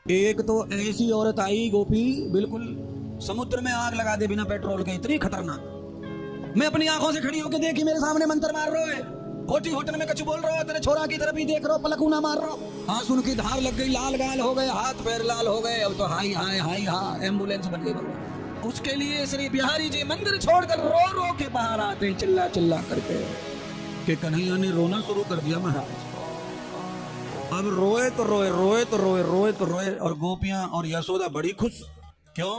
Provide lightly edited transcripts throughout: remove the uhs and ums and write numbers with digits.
एक तो ऐसी औरत आई गोपी, बिल्कुल समुद्र में आग लगा दे बिना पेट्रोल के, इतनी खतरनाक। मैं अपनी आंखों से खड़ी होकर देखी, मेरे सामने मंत्र मार रहे है, होटी होटल में कछु बोल रहे हो, तेरे छोरा की तरफ ही देख रहे हो, पलकूना मार रहे हो। आंसू की धार लग गई, लाल गाल हो गए, हाथ पैर लाल हो गए। अब तो हाई हाई हाई हा एम्बुलेंस बन गई भगवान। उसके लिए श्री बिहारी जी मंदिर छोड़कर रो रो के बाहर आते, चिल्ला चिल्ला करके कि कन्हैया ने रोना शुरू कर दिया महाराज। अब रोए तो रोए, रोए तो रोए, रोए तो रोए। और गोपियां और यशोदा बड़ी खुश। क्यों?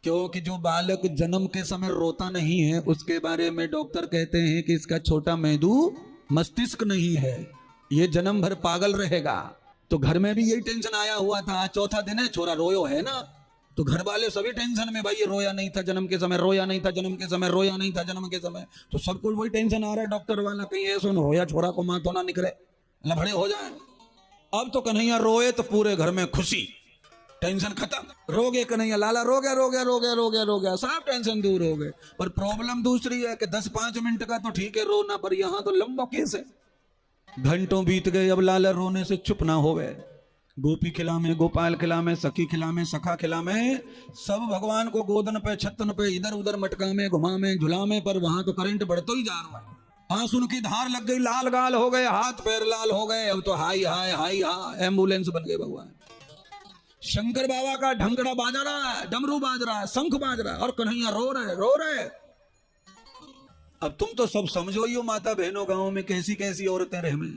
क्योंकि जो बालक जन्म के समय रोता नहीं है, उसके बारे में डॉक्टर कहते हैं कि इसका छोटा मेंदू मस्तिष्क नहीं है, ये जन्म भर पागल रहेगा। तो घर में भी यही टेंशन आया हुआ था। आज चौथा दिन है, छोरा रोयो है ना, तो घर वाले सभी टेंशन में, भाई ये रोया नहीं था जन्म के समय, रोया नहीं था जन्म के समय, रोया नहीं था जन्म के समय। तो सबको वही टेंशन आ रहा है डॉक्टर वाला, कहीं ऐसा न होया छोरा को मां तो ना निकले, लफड़े हो जाए। अब तो कन्हैया रोए तो पूरे घर में खुशी, टेंशन खत्म। रो गए कन्हैया, लाला रो गया, रो गया, रो गया, रो गया, रो गया, सब टेंशन दूर हो गए। पर प्रॉब्लम दूसरी है कि 10-5 मिनट का तो ठीक है रोना, पर यहां तो लंबा केस है। घंटों बीत गए, अब लाला रोने से चुप ना हो गए। गोपी खिला में, गोपाल खिला में, सखी खिला में, सखा खिला में, सब भगवान को गोदन पे, छत्तन पे, इधर उधर मटका में, घुमा में, झुला में, पर वहां तो करंट बढ़ता ही जा रहा है। आंसू की धार लग गई, लाल गाल हो गए, हाथ पैर लाल हो गए। अब तो हाई हाई हाई हा एम्बुलेंस बन गए भगवान। शंकर बाबा का ढंकड़ा बाज रहा है, डमरू बाज रहा है, शंख बाज रहा है, और कन्हैया रो रहे, रो रहे। अब तुम तो सब समझो ही हो माता बहनों, गांव में कैसी कैसी औरतें रहमे।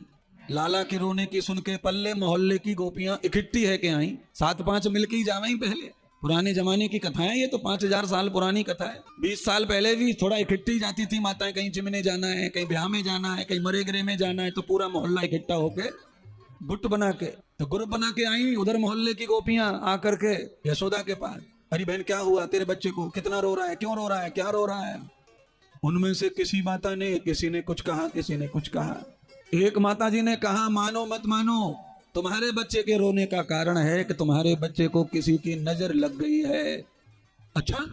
लाला के रोने की सुन के पल्ले मोहल्ले की गोपियां इकट्ठी है के आई, 7-5 मिलके ही जावे ही पहले। पुराने जमाने की कथा है ये तो, 5000 साल पुरानी कथा है। 20 साल पहले भी थोड़ा इकट्ठी जाती थी माताएं, कहीं चिमने जाना है, कहीं ब्याह में जाना है, कहीं मरे गिरे में जाना है, तो पूरा मोहल्ला इकट्ठा होके गुट बना के, तो ग्रुप बना के आई। उधर मोहल्ले की गोपियां आकर के यशोदा के पास, अरे बहन क्या हुआ तेरे बच्चे को, कितना रो रहा है, क्यों रो रहा है, क्या रो रहा है। उनमें से किसी माता ने, किसी ने कुछ कहा, किसी ने कुछ कहा। एक माता जी ने कहा, मानो मत मानो, तुम्हारे बच्चे के रोने का कारण है कि तुम्हारे बच्चे को किसी की नजर लग गई है। अच्छा,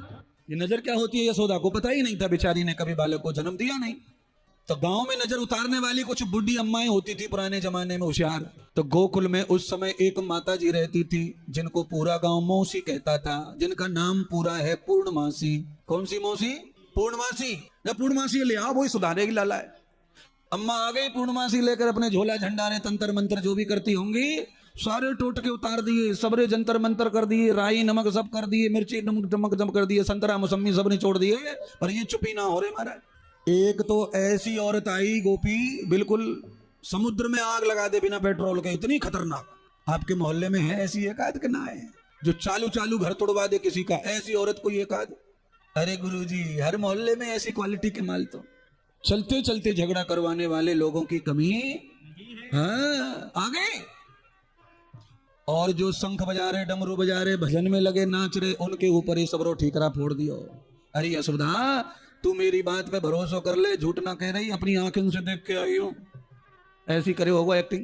ये नजर क्या होती है यशोदा को पता ही नहीं था, बेचारी ने कभी बालक को जन्म दिया नहीं। तो गांव में नजर उतारने वाली कुछ बुढ़ी अम्माएं होती थी पुराने जमाने में, होशियार। तो गोकुल में उस समय एक माता जी रहती थी जिनको पूरा गांव मौसी कहता था, जिनका नाम पूरा है पूर्णमासी। कौन सी मौसी? पूर्णमासी। जब पूर्णमासी ले आओ, वही सुधारेगी लाला है। अम्मा आ गई पूर्णमासी लेकर, अपने झोला झंडारे तंत्र मंत्र जो भी करती होंगी सारे टोटके उतार दिए, सबरे जंतर मंतर कर दिए, राई नमक सब कर दिए, मिर्ची नमक जम कर दिए, संतरा मौसमी सब ने छोड़ दिए, पर ये चुपी ना हो रहे महाराज। एक तो ऐसी औरत आई गोपी, बिल्कुल समुद्र में आग लगा दे बिना पेट्रोल के, इतनी खतरनाक। आपके मोहल्ले में है ऐसी एकाध के ना है, जो चालू चालू घर तोड़वा दे किसी का, ऐसी औरत कोई एकाध? अरे गुरुजी, हर मोहल्ले में ऐसी क्वालिटी के माल तो। चलते चलते झगड़ा करवाने वाले लोगों की कमी हाँ आ गए। और जो शंख बजा रहे, डमरू बजा रहे, भजन में लगे, नाच रहे, उनके ऊपर ही सबरो ठीकरा फोड़ दियो। अरे यशोदा, तू मेरी बात पे भरोसा कर ले, झूठ ना कह रही, अपनी आंखों से देख के आई हूं। ऐसी करे होगा एक्टिंग,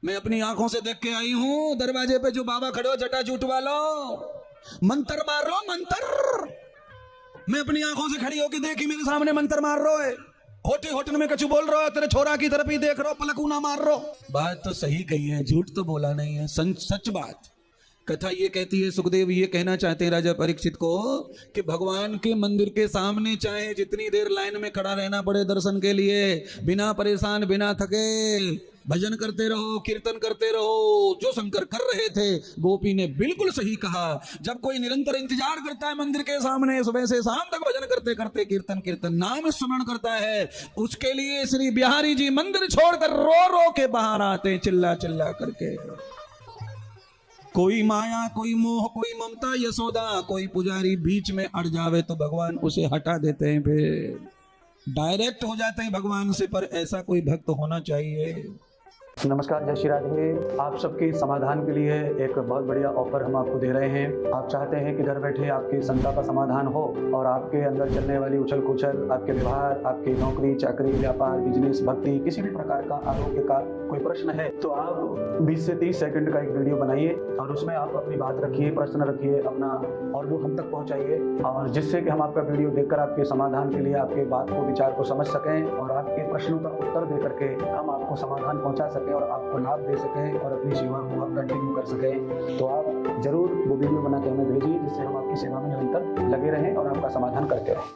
मैं अपनी आंखों से देख के आई हूं। दरवाजे पे जो बाबा खड़े हो, जटा जूट वालो, मंत्र मारो मंत्र। मैं अपनी आंखों से खड़ी होकर देखी, मेरे सामने मंत्र मार रो है, होटे होटल में कछु बोल रहे हो, तेरे छोरा की तरफ ही देख रहे हो, पलकूना मार रो। बात तो सही कही है, झूठ तो बोला नहीं है, सच बात। कथा ये कहती है, सुखदेव ये कहना चाहते हैं राजा परीक्षित को कि भगवान के मंदिर के सामने चाहे जितनी देर लाइन में खड़ा रहना पड़े दर्शन के लिए, बिना परेशान बिना थके भजन करते रहो, कीर्तन करते रहो, जो शंकर कर रहे थे। गोपी ने बिल्कुल सही कहा। जब कोई निरंतर इंतजार करता है मंदिर के सामने, सुबह से शाम तक भजन करते करते, कीर्तन कीर्तन नाम स्मरण करता है, उसके लिए श्री बिहारी जी मंदिर छोड़कर रो रो के बाहर आते, चिल्ला चिल्ला करके। कोई माया, कोई मोह, कोई ममता, यशोदा, कोई पुजारी बीच में अड़ जावे तो भगवान उसे हटा देते हैं, फिर डायरेक्ट हो जाते हैं भगवान से। पर ऐसा कोई भक्त होना चाहिए। नमस्कार, जय श्री राधे। आप सबके समाधान के लिए एक बहुत बढ़िया ऑफर हम आपको दे रहे हैं। आप चाहते हैं कि घर बैठे आपकी शंका का समाधान हो और आपके अंदर चलने वाली उछल कुछल, आपके व्यवहार, आपकी नौकरी चाकरी, व्यापार, बिजनेस, भक्ति, किसी भी प्रकार का आरोग्य का कोई प्रश्न है, तो आप 20 से 30 सेकंड का एक वीडियो बनाइए और उसमें आप अपनी बात रखिए, प्रश्न रखिए अपना, और वो हम तक पहुँचाइए, और जिससे कि हम आपका वीडियो देखकर आपके समाधान के लिए आपके बात को, विचार को समझ सकें और आपके प्रश्नों का उत्तर दे करके हम आपको समाधान पहुँचा सकें। सके और आपको लाभ दे सके और अपनी सेवा को आप कंटिन्यू कर सके, तो आप जरूर वो वीडियो बना के हमें भेजिए, जिससे हम आपकी सेवा में निरंतर लगे रहें और आपका समाधान करते रहें।